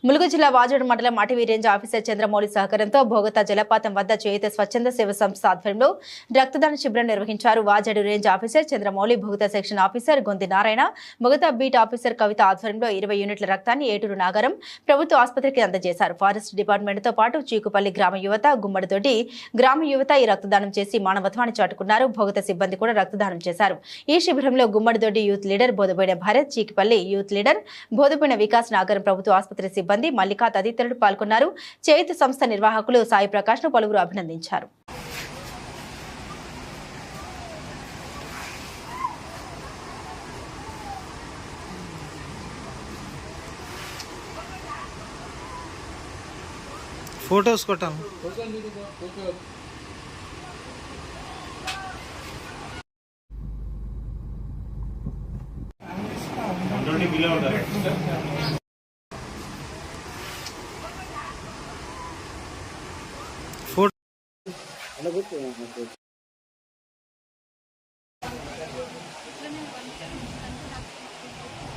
ములుగు జిల్లా వాజేడు మండలం అటవీ రేంజ్ ఆఫీసర్ చంద్రమౌళి సహకారంతో భోగతా జలపాతం వద్ద చేయుత స్వచ్ఛంద సేవ సంస్థ ఆధ్వర్యంలో రక్తదాన శిబిరం నిర్వహించారు. Vajedu range officer Chandramouli, Bhogata section officer Gonthi Narayana, Bhogata beat officer Kavitha ఆధ్వర్యంలో 20 యూనిట్ల రక్తాన్ని ఏటూరు నాగరం ప్రభుత్వ ఆసుపత్రికి అందజేశారు. ఫారెస్ట్ డిపార్ట్మెంట్ తో పాటు చీకుపల్లి గ్రామ యువత, గుమ్మడితోటి గ్రామ యువత ఈ రక్తదానం చేసి మానవత్వాన్ని చాటుకున్నారు. భోగతా సిబ్బంది కూడా రక్తదానం చేశారు. ఈ శిబిరంలో Gummadithoti youth leader Bodhaboina Bharat, Cheekupalli youth leader Bodhaboina Vikas, Nagaram ప్రభుత్వ ఆసుపత్రి సిబ్బంది మల్లికా తదితరులు పాల్గొన్నారు. చేయుత సంస్థ నిర్వాహకులు సాయి ప్రకాష్ ను పలువురు అభినందించారు. ఫోటోస్ కొట్టాను. ఫోటో